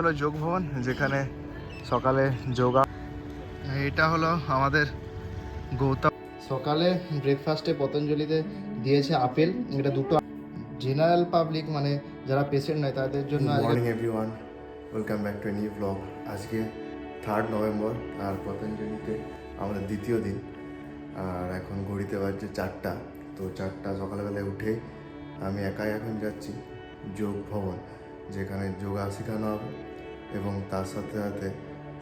হলো যোগ ভবন, যেখানে সকালে যোগা। এটা হলো আমাদের গৌতম। সকালে ব্রেকফাস্টে পতঞ্জলিতে দিয়েছে আপেল, এটা দুটো। জেনারেল পাবলিক মানে যারা পেশেন্ট নয় তাদের জন্য। Morning everyone, welcome back to a new blog. আজকে 3 নভেম্বর আর পতঞ্জলিতে আমাদের দ্বিতীয় দিন। আর এখন ঘড়িতে বাজছে 4টা। তো 4টা সকালবেলায় উঠে আমি একাই এখন যাচ্ছি যোগ ভবন, যেখানে যোগা শেখানো হবে এবং তার সাথে সাথে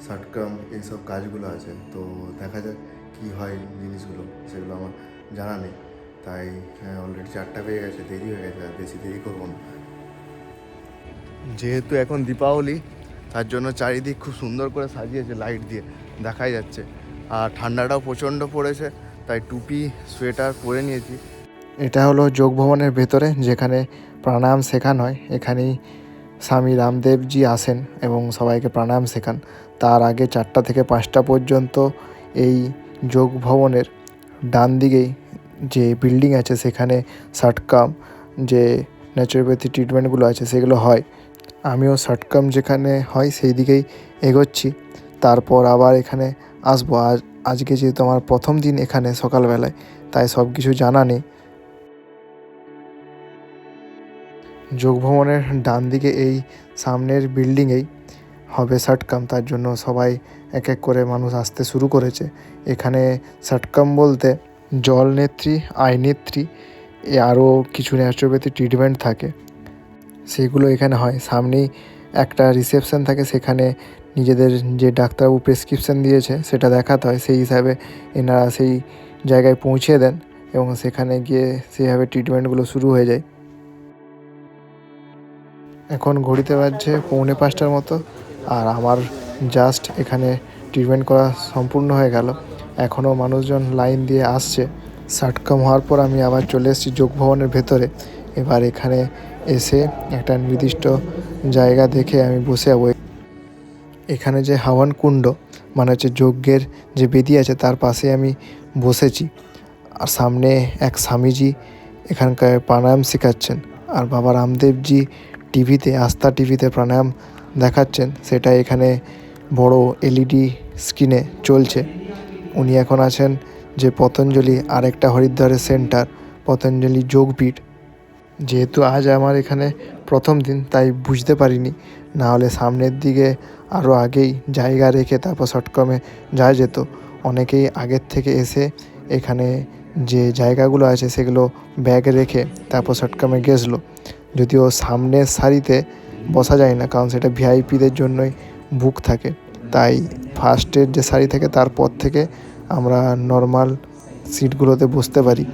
ষটকর্ম এইসব কাজগুলো আছে। তো দেখা যাক কী হয় জিনিসগুলো, সেগুলো আমার জানা নেই। তাই অলরেডি 4টা বেজে গেছে, দেরি হয়ে গেছে, আর বেশি দেরি করবো না। যেহেতু এখন দীপাবলি, তার জন্য চারিদিক খুব সুন্দর করে সাজিয়েছে লাইট দিয়ে, দেখাই যাচ্ছে। আর ঠান্ডাটাও প্রচণ্ড পড়েছে, তাই টুপি সোয়েটার পরে নিয়েছি। এটা হলো যোগ ভবনের ভেতরে, যেখানে প্রাণায়াম শেখানো হয়। এখানেই স্বামী রামদেবজি আসেন এবং সবাইকে প্রাণায়াম শেখান। তার আগে 4টা থেকে 5টা পর্যন্ত এই যোগ ভবনের ডান দিকেই যে বিল্ডিং আছে, সেখানে ষটকর্ম যে ন্যাচুরোপ্যাথি ট্রিটমেন্টগুলো আছে সেগুলো হয়। আমিও ষটকর্ম যেখানে হয় সেই দিকেই এগোচ্ছি। তারপর আবার এখানে আসবো। আজকে যেহেতু আমার প্রথম দিন এখানে সকালবেলায়, তাই সব কিছু জানা নেই। যোগভবনের ডান দিকে এই সামনের বিল্ডিংয়েই হবে ষটকর্ম, তার জন্য সবাই এক এক করে মানুষ আসতে শুরু করেছে। এখানে ষটকর্ম বলতে জল নেত্রী, আই নেত্রী, আরও কিছু ন্যাচুরোপ্যাথি ট্রিটমেন্ট থাকে, সেগুলো এখানে হয়। সামনেই একটা রিসেপশন থাকে, সেখানে নিজেদের যে ডাক্তারবাবু প্রেসক্রিপশান দিয়েছে সেটা দেখাতে হয়। সেই হিসাবে এনারা সেই জায়গায় পৌঁছে দেন এবং সেখানে গিয়ে সেইভাবে ট্রিটমেন্টগুলো শুরু হয়ে যায়। এখন ঘড়িতে বাজছে 4:45টার মতো, আর আমার জাস্ট এখানে ট্রিটমেন্ট করা সম্পূর্ণ হয়ে গেল। এখনও মানুষজন লাইন দিয়ে আসছে। ষটকর্ম হওয়ার পর আমি আবার চলে এসেছি যোগ ভবনের ভেতরে। এবার এখানে এসে একটা নির্দিষ্ট জায়গা দেখে আমি বসে যাবো। এখানে যে হাওয়ান কুণ্ড মানে হচ্ছে যজ্ঞের যে বেদি আছে, তার পাশে আমি বসেছি। আর সামনে এক স্বামীজি এখানকার প্রাণায়াম শেখাচ্ছেন, আর বাবা রামদেবজি টিভিতে, আস্থা টিভিতে প্রাণায়াম দেখাচ্ছেন। সেটা এখানে বড় এলইডি স্ক্রিনে চলছে। উনি এখন আছেন যে পতঞ্জলি আরেকটা হরিদ্বারের সেন্টার, পতঞ্জলি যোগপীঠ। যেহেতু আজ আমার এখানে প্রথম দিন, তাই বুঝতে পারিনি, না হলে সামনের দিকে আরও আগেই জায়গা রেখে তারপর ষটকর্মে যাওয়া যেত। অনেকেই আগের থেকে এসে এখানে যে জায়গাগুলো আছে সেগুলো ব্যাগ রেখে তারপর ষটকর্মে গেছলো। যদিও সামনের সারিতে বসা যায় না, কারণ সেটা ভিআইপিদের জন্যই বুক থাকে। তাই ফার্স্টের যে সারি থাকে তারপর থেকে আমরা নর্মাল সিটগুলোতে বসতে পারি।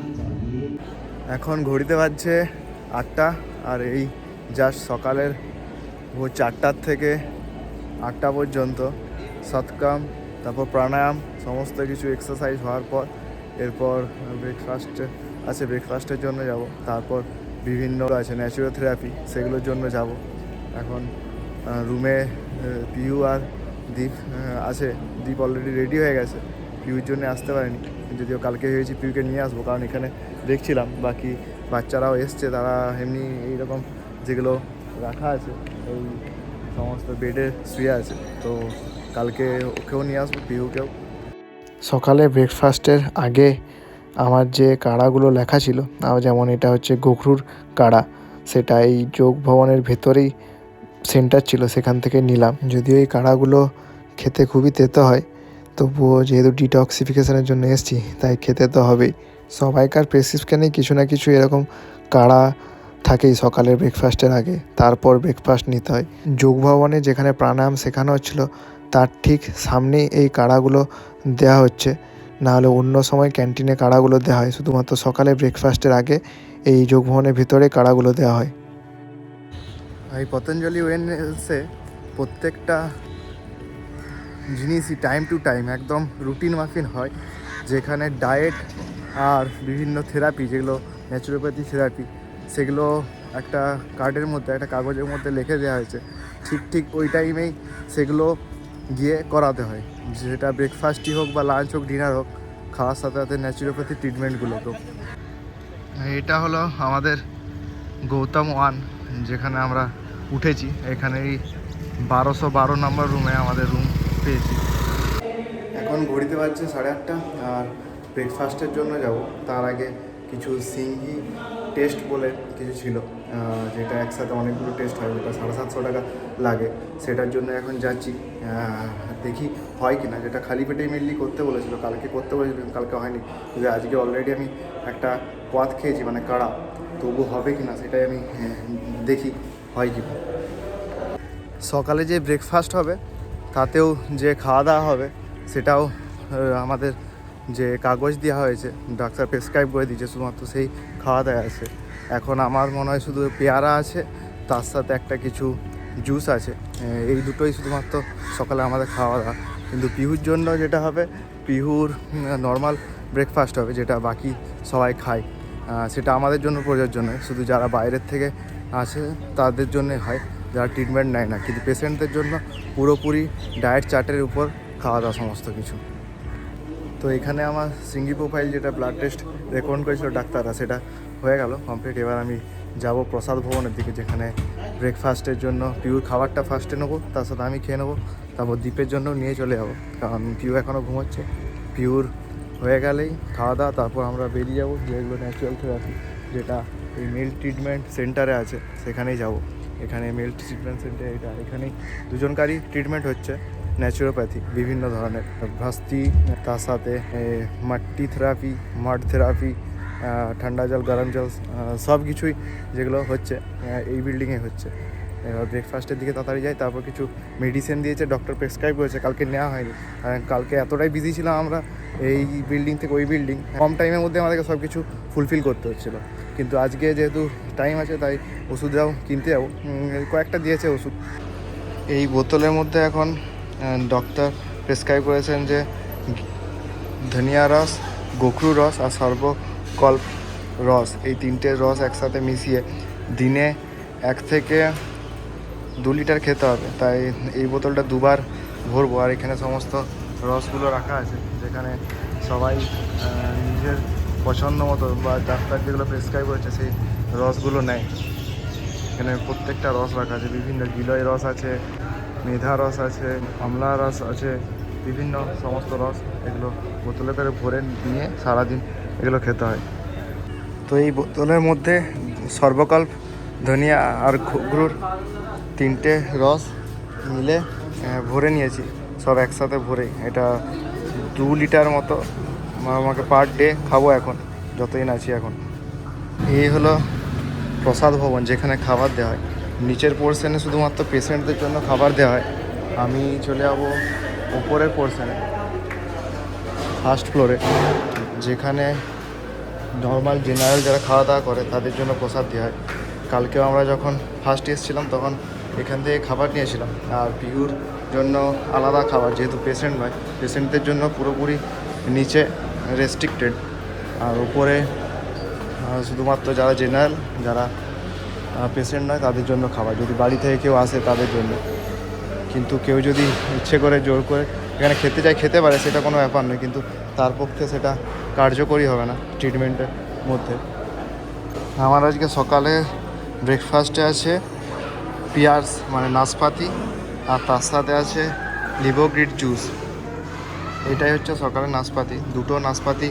এখন ঘড়িতে বাজছে 8টা, আর এই জাস্ট সকালের ভোর 4টার থেকে 8টা পর্যন্ত সৎকাম, তারপর প্রাণায়াম, সমস্ত কিছু এক্সারসাইজ হওয়ার পর এরপর ব্রেকফাস্ট আছে, ব্রেকফাস্টের জন্য যাব। তারপর বিভিন্ন আছে ন্যাচুরোথেরাপি, সেগুলোর জন্য যাব। এখন রুমে পিউ আর দীপ আছে। দীপ অলরেডি রেডি হয়ে গেছে, পিউর জন্য আসতে পারেনি। যদিও কালকে ভেবেছি পিউকে নিয়ে আসবো, কারণ এখানে দেখছিলাম বাকি বাচ্চারাও এসছে, তারা এমনি এইরকম যেগুলো রাখা আছে এই সমস্ত বেডে শুয়ে আছে। তো কালকে ওকেও নিয়ে আসবো, পিউকেও। সকালে ব্রেকফাস্টের আগে আমার যে কাড়াগুলো লেখা ছিল, যেমন এটা হচ্ছে গোখরুর কাড়া, সেটা এই যোগ ভবনের ভেতরেই সেন্টার ছিল, সেখান থেকে নিলাম। যদিও এই কাড়াগুলো খেতে খুবই তেতো হয়, তবুও যেহেতু ডিটক্সিফিকেশনের জন্য এসেছি, তাই খেতে তো হবেই। সবাইকার প্রেসক্রিপশানেই কিছু না কিছু এরকম কাড়া থাকেই সকালের ব্রেকফাস্টের আগে, তারপর ব্রেকফাস্ট নিতে হয়। যোগ ভবনে যেখানে প্রাণায়াম শেখানো হচ্ছিলো, তার ঠিক সামনেই এই কাড়াগুলো দেওয়া হচ্ছে। নাহলে অন্য সময় ক্যান্টিনে কাড়াগুলো দেওয়া হয়, শুধুমাত্র সকালে ব্রেকফাস্টের আগে এই যোগ ভবনের ভিতরে কাড়াগুলো দেওয়া হয়। এই পতঞ্জলি ওয়েলনেসে প্রত্যেকটা জিনিসই টাইম টু টাইম একদম রুটিন মাফিক হয়, যেখানে ডায়েট আর বিভিন্ন থেরাপি, যেগুলো ন্যাচুরোপ্যাথি থেরাপি, সেগুলো একটা কার্ডের মধ্যে, একটা কাগজের মধ্যে লিখে দেওয়া হয়েছে। ঠিক ওই টাইমেই সেগুলো গিয়ে করাতে হয়, যেটা ব্রেকফাস্টই হোক বা লাঞ্চ হোক, ডিনার হোক, খাওয়ার সাথে সাথে ন্যাচুরোপ্যাথি ট্রিটমেন্টগুলো। তো এটা হলো আমাদের গৌতম 1, যেখানে আমরা উঠেছি। এখানেই 1212 নম্বর রুমে আমাদের রুম পেয়েছি। এখন ঘড়িতে বাজছে 8:30 আর ব্রেকফাস্টের জন্য যাব। তার আগে কিছু সিঙ্গি টেস্ট বলে কিছু ছিল, যেটা একসাথে অনেকগুলো টেস্ট হয়, ওটা 750 টাকা লাগে। সেটার জন্য এখন যাচ্ছি, দেখি হয় কি না। যেটা খালি পেটেই মেনলি করতে বলেছিল, কালকে করতে বলেছিলাম, কালকে হয়নি। কিন্তু আজকে অলরেডি আমি একটা কোয়াত খেয়েছি, মানে কাড়া, তবু হবে কি না সেটাই আমি দেখি হয় কি না। সকালে যে ব্রেকফাস্ট হবে তাতেও যে খাওয়া দাওয়া হবে সেটাও আমাদের যে কাগজ দেওয়া হয়েছে, ডাক্তার প্রেসক্রাইব করে দিয়েছে, শুধুমাত্র সেই খাওয়া দাওয়া আছে। এখন আমার মনে হয় শুধু পেয়ারা আছে, তার সাথে একটা কিছু জুস আছে, এই দুটোই শুধুমাত্র সকালে আমাদের খাওয়া দাওয়া। কিন্তু পিহুর জন্য যেটা হবে, পিহুর নর্মাল ব্রেকফাস্ট হবে, যেটা বাকি সবাই খায়। সেটা আমাদের জন্য প্রযোজ্য নয়, শুধু যারা বাইরের থেকে আসে তাদের জন্যে হয়, যারা ট্রিটমেন্ট নেয় না। কিন্তু পেশেন্টদের জন্য পুরোপুরি ডায়েট চার্টের উপর খাওয়া দাওয়া সমস্ত কিছু। তো এখানে আমার সিঙ্গি প্রোফাইল, যেটা ব্লাড টেস্ট রেকমেন্ড করেছিল ডাক্তাররা, সেটা হয়ে গেল কমপ্লিট। এবার আমি যাব প্রসাদ ভবনের দিকে, যেখানে ব্রেকফাস্টের জন্য পিউর খাবারটা ফার্স্টে নেবো, তার সাথে আমি খেয়ে নেবো, তারপর দ্বীপের জন্য নিয়ে চলে যাবো, কারণ পিউ এখনও ঘুমোচ্ছে। পিউর হয়ে গেলেই খাওয়া দাওয়া, তারপর আমরা বেরিয়ে যাবো যেগুলো ন্যাচুরাল থেরাপি, যেটা এই মেল ট্রিটমেন্ট সেন্টারে আছে, সেখানেই যাব। এখানে মেল ট্রিটমেন্ট সেন্টার, এটা এখানেই দুজনকারই ট্রিটমেন্ট হচ্ছে, ন্যাচুরোপ্যাথি বিভিন্ন ধরনের, ভাস্তি, তার সাথে মাটি থেরাপি, মাড থেরাপি, ঠান্ডা জল, গরম জল, সব কিছুই যেগুলো হচ্ছে এই বিল্ডিংয়ে হচ্ছে। এবার ব্রেকফাস্টের দিকে তাড়াতাড়ি যাই। তারপর কিছু মেডিসিন দিয়েছে, ডক্টর প্রেসক্রাইব করেছে, কালকে নেওয়া হয়নি, কারণ কালকে এতটাই বিজি ছিলাম আমরা, এই বিল্ডিং থেকে ওই বিল্ডিং, কম টাইমের মধ্যে আমাদেরকে সব কিছু ফুলফিল করতে হচ্ছিলো। কিন্তু আজকে যেহেতু টাইম আছে, তাই ওষুধটাও কিনতে যাবো, কয়েকটা দিয়েছে ওষুধ। এই বোতলের মধ্যে এখন ডক্টর প্রেসক্রাইব করেছেন যে ধনিয়া রস, গোখরু রস আর সর্বকল্প রস, এই তিনটে রস একসাথে মিশিয়ে দিনে 1 থেকে 2 লিটার খেতে হবে। তাই এই বোতলটা 2বার ভরবো। আর এখানে সমস্ত রসগুলো রাখা আছে, যেখানে সবাই নিজের পছন্দ মতো বা ডাক্তার যেগুলো প্রেসক্রাইব করেছে সেই রসগুলো নেয়। এখানে প্রত্যেকটা রস রাখা আছে, বিভিন্ন গিলয় রস আছে, মেধা রস আছে, আমলা রস আছে, বিভিন্ন সমস্ত রস, এগুলো বোতলে করে ভরে নিয়ে সারাদিন এগুলো খেতে হয়। তো এই বোতলের মধ্যে সর্বকল্প, ধনিয়া আর ঘুঘরুর 3টে রস মিলে ভরে নিয়েছি, সব একসাথে ভরে। এটা 2 লিটার মতো আমাকে পার ডে খাবো এখন, যতদিন আছি এখন। এই হলো প্রসাদ ভবন, যেখানে খাবার দেওয়া হয়। নিচের পোর্শনে শুধুমাত্র পেশেন্টদের জন্য খাবার দেওয়া হয়। আমি চলে যাবো ওপরের পোর্শনে, ফার্স্ট ফ্লোরে, যেখানে নর্মাল জেনারেল যারা খাওয়া দাওয়া করে তাদের জন্য প্রসাদ দেওয়া হয়। কালকেও আমরা যখন ফার্স্ট এসেছিলাম তখন এখান থেকে খাবার নিয়েছিলাম। আর পিউর জন্য আলাদা খাবার, যেহেতু পেশেন্ট নয়, পেশেন্টদের জন্য পুরোপুরি নিচে রেস্ট্রিক্টেড, আর উপরে শুধুমাত্র যারা জেনারেল, যারা পেশেন্ট নয় তাদের জন্য খাবার। যদি বাড়ি থেকে কেউ আসে তাদের জন্য, কিন্তু কেউ যদি ইচ্ছে করে জোর করে এখানে খেতে চায় খেতে পারে, সেটা কোনো ব্যাপার নয়, কিন্তু তার পক্ষে সেটা কার্যকরী হবে না ট্রিটমেন্টের মধ্যে। আমার আজকে সকালে ব্রেকফাস্টে আছে পিয়ার্স মানে নাশপাতি, আর তার সাথে আছে লিভোগ্রিট জুস। এটাই হচ্ছে সকালে নাশপাতি। 2টো নাশপাতি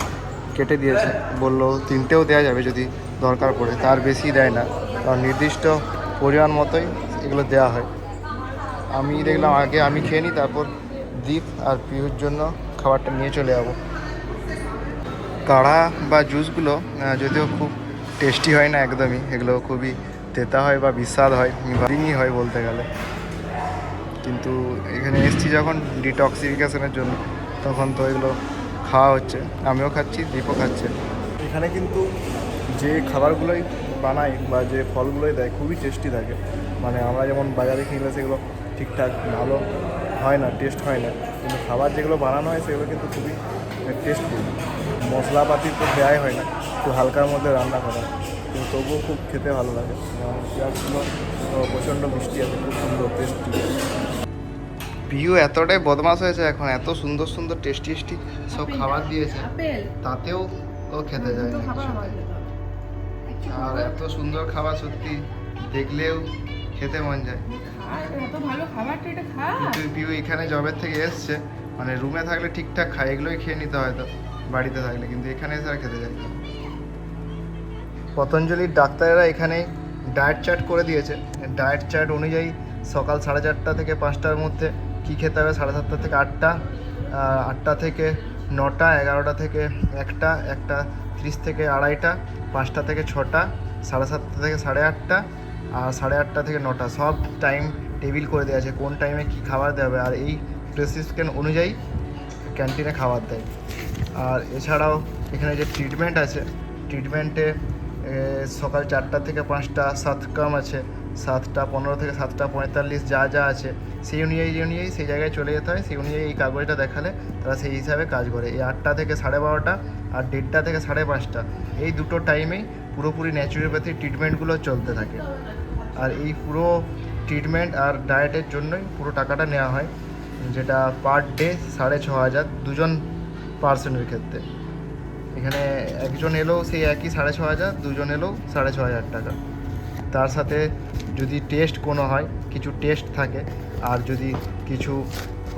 কেটে দিয়েছে, বললো 3টেও দেওয়া যাবে যদি দরকার পড়ে, তার বেশি দেয় না, কারণ নির্দিষ্ট পরিমাণ মতোই এগুলো দেওয়া হয়। আমি দেখলাম আগে আমি খেয়ে নিই, তারপর দীপ আর পিউর জন্য খাবারটা নিয়ে চলে যাবো। কাঢ়া বা জুসগুলো যদিও খুব টেস্টি হয় না একদমই, এগুলো খুবই তেতা হয় বা বিস্বাদ হয়, বাদিনই হয় বলতে গেলে। কিন্তু এখানে এসেছি যখন ডিটক্সিফিকেশনের জন্য, তখন তো এগুলো খাওয়া হচ্ছে, আমিও খাচ্ছি, দীপও খাচ্ছে। এখানে কিন্তু যে খাবারগুলোই বানায় বা যে ফলগুলোই দেয় খুবই টেস্টি থাকে। মানে আমরা যেমন বাজারে কিনলে সেগুলো ঠিকঠাক ভালো হয় না, টেস্ট হয় না, কিন্তু খাবার যেগুলো বানানো হয় সেগুলো কিন্তু খুবই টেস্টফুল। মশলাপাতি তো দেওয়াই হয় না, একটু হালকার মধ্যে রান্না করা, কিন্তু তবুও খুব খেতে ভালো লাগে। পেঁয়াজগুলো প্রচণ্ড মিষ্টি আছে, খুব সুন্দর টেস্টি। পিউ এতটাই বদমাশ হয়েছে এখন, এত সুন্দর সুন্দর টেস্টি টেস্টি সব খাবার দিয়েছে, তাতেও ও খেতে যায় না। আর এত সুন্দর খাবার সত্যি দেখলেও খেতে মন যায়। আর এত ভালো খাবারটা এটা খা। কিন্তু পিউ এখানে জবের থেকে এসছে, মানে রুমে থাকলে ঠিকঠাক খায়, এগুলোই খেয়ে নিতে হয়তো বাড়িতে থাকলে, কিন্তু এখানে এসে আর খেতে চাই না। পতঞ্জলির ডাক্তারেরা এখানে ডায়েট চার্ট করে দিয়েছে। ডায়েট চার্ট অনুযায়ী সকাল 4:30 থেকে 5টার মধ্যে কী খেতে হবে, 7:30 থেকে 8টা, 8টা থেকে 9টা, 11টা থেকে 1টা, 1:30 থেকে 2:30, 5টা থেকে 6টা, 7:30 থেকে 8:30, আর 8:30 থেকে 9টা, সব টাইম টেবিল করে দেওয়া আছে কোন টাইমে কী খাবার দেওয়া হবে। আর এই প্রেসক্রিপশন অনুযায়ী ক্যান্টিনে খাবার দেয়। আর এছাড়াও এখানে যে ট্রিটমেন্ট আছে, ট্রিটমেন্টে সকাল 4টা থেকে 5টা সাতকাম আছে, 7:15 থেকে 7:45 যা যা আছে সেই অনুযায়ী সেই জায়গায় চলে যেতে হয়। সেই অনুযায়ী এই কাগজটা দেখালে তারা সেই হিসাবে কাজ করে। এই 8টা থেকে 12:30 আর 1:30 থেকে 5:30 এই দুটো টাইমেই পুরোপুরি ন্যাচুরোপ্যাথি ট্রিটমেন্টগুলো চলতে থাকে। আর এই পুরো ট্রিটমেন্ট আর ডায়েটের জন্যই পুরো টাকাটা নেওয়া হয়, যেটা পার ডে 6,500 দুজন পার্সনের ক্ষেত্রে। এখানে একজন এলেও সেই একই 6,500, দুজন এলেও 6,500 টাকা। তার সাথে যদি টেস্ট কোনো হয়, কিছু টেস্ট থাকে, আর যদি কিছু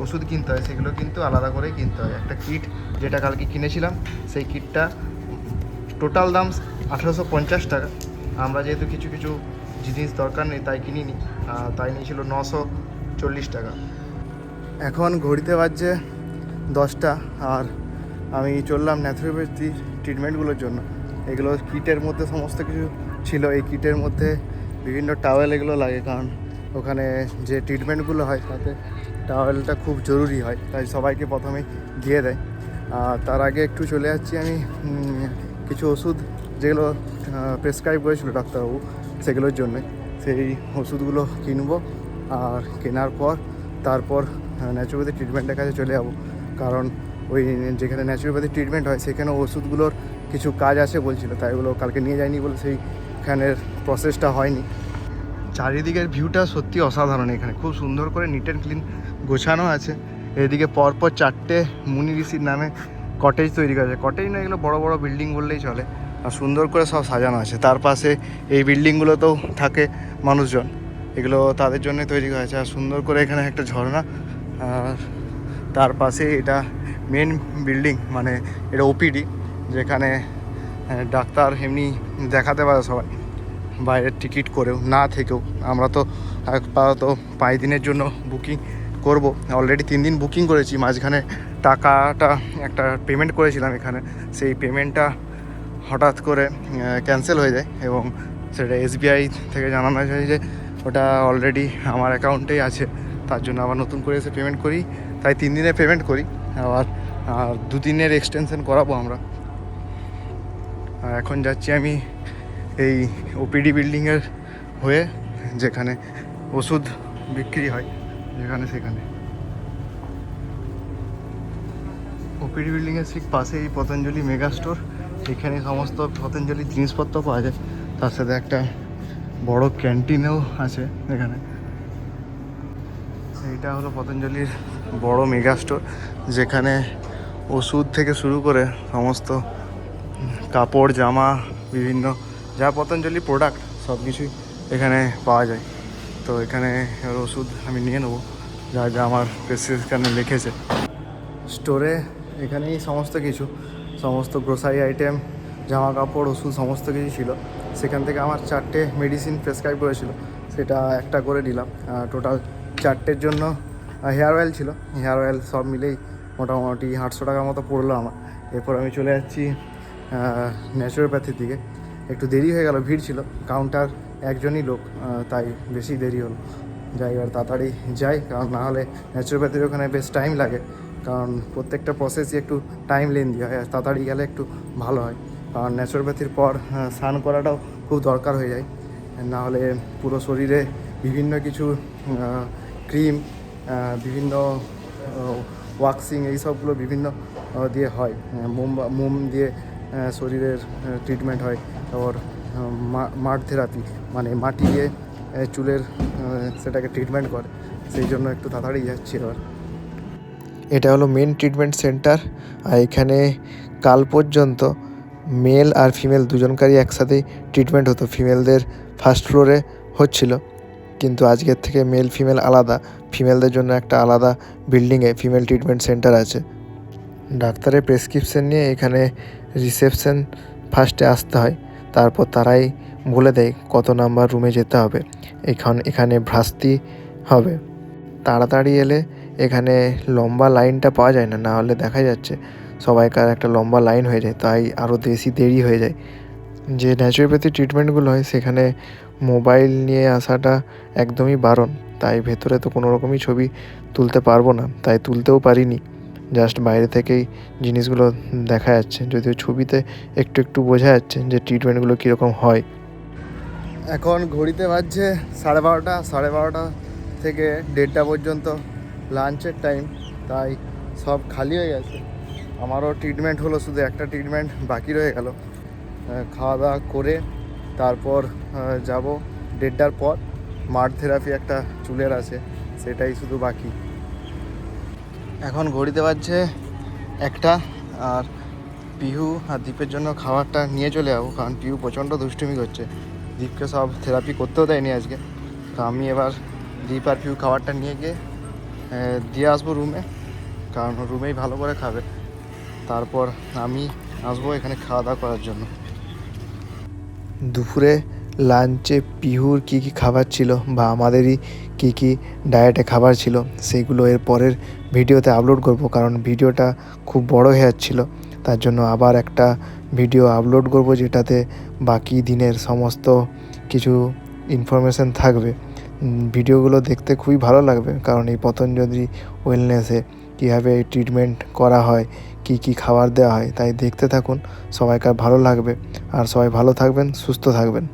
ওষুধ কিনতে হয় সেগুলো কিন্তু আলাদা করেই কিনতে হয়। একটা কিট যেটা কালকে কিনেছিলাম, সেই কিটটা টোটাল দাম 1,850 টাকা। আমরা যেহেতু কিছু কিছু জিনিস দরকার নেই তাই কিনিনি, তাই নিয়েছিল 940 টাকা। এখন ঘড়িতে বাজছে 10টা, আর আমি চললাম ন্যাচুরোপ্যাথি ট্রিটমেন্টগুলোর জন্য। এগুলো কিটের মধ্যে সমস্ত কিছু ছিল। এই কিটের মধ্যে বিভিন্ন টাওয়েল এগুলো লাগে, কারণ ওখানে যে ট্রিটমেন্টগুলো হয় তাতে টাওয়েলটা খুব জরুরি হয়, তাই সবাইকে প্রথমেই দিয়ে দেয়। তার আগে একটু চলে যাচ্ছি আমি কিছু ওষুধ যেগুলো প্রেসক্রাইব করেছিল ডাক্তারবাবু, সেগুলোর জন্যে সেই ওষুধগুলো কিনবো। আর কেনার পর তারপর ন্যাচুরোপ্যাথি ট্রিটমেন্টের কাছে চলে যাবো, কারণ ওই যেখানে ন্যাচুরোপ্যাথি ট্রিটমেন্ট হয় সেখানে ওষুধগুলোর কিছু কাজ আছে বলছিল, তাই ওগুলো কালকে নিয়ে যায়নি বলে সেইখানের প্রসেসটা হয়নি। চারিদিকের ভিউটা সত্যি অসাধারণ। এখানে খুব সুন্দর করে নিট অ্যান্ড ক্লিন গোছানো আছে। এদিকে পরপর 4টে মুনি ঋষির নামে কটেজ তৈরি করা আছে। কটেজ না, এগুলো বড় বড় বিল্ডিং বললেই চলে, আর সুন্দর করে সব সাজানো আছে। তার পাশে এই বিল্ডিংগুলোতেও থাকে মানুষজন, এগুলো তাদের জন্য তৈরি করা আছে। আর সুন্দর করে এখানে একটা ঝর্ণা, আর তার পাশে এটা মেন বিল্ডিং, মানে এটা ওপিডি, যেখানে ডাক্তার এমনি দেখাতে পারে সবাই বাইরের টিকিট করেও না থেকেও। আমরা তো আপাতত 5 দিনের জন্য বুকিং করব, অলরেডি 3 দিন বুকিং করেছি। মাঝখানে টাকাটা একটা পেমেন্ট করেছিলাম এখানে, সেই পেমেন্টটা হঠাৎ করে ক্যান্সেল হয়ে যায়, এবং সেটা SBI থেকে জানানো যায় যে ওটা অলরেডি আমার অ্যাকাউন্টেই আছে, তার জন্য আবার নতুন করে এসে পেমেন্ট করি। তাই 3 দিনের পেমেন্ট করি, আবার 2 দিনের এক্সটেনশন করাবো আমরা। আর এখন যাচ্ছি আমি এই ওপিডি বিল্ডিংয়ের হয়ে, যেখানে ওষুধ বিক্রি হয়, সেখানে ওপিডি বিল্ডিংয়ের ঠিক পাশে এই পতঞ্জলি মেগা স্টোর। এখানে সমস্ত পতঞ্জলির জিনিসপত্র পাওয়া যায়, তার সাথে একটা বড় ক্যান্টিনও আছে এখানে। এইটা হলো পতঞ্জলির বড় মেগা স্টোর, যেখানে ওষুধ থেকে শুরু করে সমস্ত কাপড় জামা বিভিন্ন যা পতঞ্জলি প্রোডাক্ট সব কিছুই এখানে পাওয়া যায়। তো এখানে ওষুধ আমি নিয়ে নেবো যা যা আমার প্রেসক্রিপশনে লিখেছে। স্টোরে এখানেই সমস্ত গ্রোসারি আইটেম, জামা কাপড়, ওষুধ সমস্ত কিছু ছিল। সেখান থেকে আমার 4টে মেডিসিন প্রেসক্রাইব করেছিল, সেটা একটা করে নিলাম। টোটাল 4টের জন্য হেয়ার অয়েল ছিল, হেয়ার অয়েল সব মিলেই মোটামুটি 800 টাকার মতো পড়লো আমার। এরপর আমি চলে যাচ্ছি ন্যাচুরোপ্যাথির দিকে। একটু দেরি হয়ে গেল, ভিড় ছিল, কাউন্টার একজনই লোক, তাই বেশি দেরি হলো। যাই এবার তাড়াতাড়ি যাই, কারণ না হলে ন্যাচুরোপ্যাথির ওখানে বেশ টাইম লাগে, কারণ প্রত্যেকটা প্রসেসই একটু টাইম লেন্দি হয়। আর তাড়াতাড়ি গেলে একটু ভালো হয়, কারণ ন্যাচুরোপ্যাথির পর স্নান করাটাও খুব দরকার হয়ে যায়। না হলে পুরো শরীরে বিভিন্ন কিছু ক্রিম, বিভিন্ন ওয়াক্সিং এইসবগুলো বিভিন্ন দিয়ে হয়। মোম দিয়ে শরীরের ট্রিটমেন্ট হয়। তারপর মাড থেরাপি, মানে মাটি দিয়ে চুলের সেটাকে ট্রিটমেন্ট করে, সেই জন্য একটু তাড়াতাড়ি যাচ্ছি এবার। এটা হলো মেন ট্রিটমেন্ট সেন্টার, আর এখানে কাল পর্যন্ত মেল আর ফিমেল দুজনকারই একসাথেই ট্রিটমেন্ট হতো। ফিমেলদের ফার্স্ট ফ্লোরে হচ্ছিল, কিন্তু আজকের থেকে মেল ফিমেল আলাদা, ফিমেলদের জন্য একটা আলাদা বিল্ডিংয়ে ফিমেল ট্রিটমেন্ট সেন্টার আছে। ডাক্তারের প্রেসক্রিপশন নিয়ে এখানে রিসেপশন ফার্স্টে আসতে হয়, তারপর তারাই বলে দেয় কত নাম্বার রুমে যেতে হবে। এখানে ভ্রাস্তি হবে। তাড়াতাড়ি এলে এখানে লম্বা লাইনটা পাওয়া যায় না, না হলে দেখা যাচ্ছে সবাইকার একটা লম্বা লাইন হয়ে যায়, তাই আরও বেশি দেরি হয়ে যায়। যে ন্যাচুরোপ্যাথি ট্রিটমেন্টগুলো হয় সেখানে মোবাইল নিয়ে আসাটা একদমই বারণ, তাই ভেতরে তো কোনো রকমই ছবি তুলতে পারবো না, তাই তুলতেও পারিনি। জাস্ট বাইরে থেকেই জিনিসগুলো দেখা যাচ্ছে, যদিও ছবিতে একটু একটু বোঝা যাচ্ছে যে ট্রিটমেন্টগুলো কীরকম হয়। এখন ঘড়িতে বাজছে 12:30, 12:30 থেকে 1:30 পর্যন্ত লাঞ্চের টাইম, তাই সব খালি হয়ে গেছে। আমারও ট্রিটমেন্ট হলো, শুধু একটা ট্রিটমেন্ট বাকি রয়ে গেল। খাওয়া দাওয়া করে তারপর যাব 1:30টার পর। মাড থেরাপি একটা চুলের আছে, সেটাই শুধু বাকি। এখন ঘড়িতে বাজছে 1টা, আর পিহু আর দীপের জন্য খাবারটা নিয়ে চলে যাবো, কারণ পিহু প্রচণ্ড দুষ্টুমি করছে। দীপকে সব থেরাপি করতেও দেয়নি আজকে, তো আমি এবার দীপ আর পিহু খাবারটা নিয়ে গিয়ে দিয়ে আসবো রুমে, কারণ রুমেই ভালো করে খাবে। তারপর আমি আসবো এখানে খাওয়া দাওয়া করার জন্য। দুপুরে লাঞ্চে পিহুর কী কী খাবার ছিল বা আমাদেরই কী কী ডায়েটে খাবার ছিল সেইগুলো এর পরের ভিডিওতে আপলোড করব, কারণ ভিডিওটা খুব বড় হয়ে যাচ্ছিল। তার জন্য আবার একটা ভিডিও আপলোড করব, যেটাতে বাকি দিনের সমস্ত কিছু ইনফরমেশান থাকবে। ভিডিওগুলো দেখতে খুবই ভালো লাগবে, কারণ এই পতঞ্জলি ওয়েলনেসে কীভাবে ট্রিটমেন্ট করা হয়, কী কী খাবার দেওয়া হয়, তাই দেখতে থাকুন। সবাইকার ভালো লাগবে, আর সবাই ভালো থাকবেন, সুস্থ থাকবেন।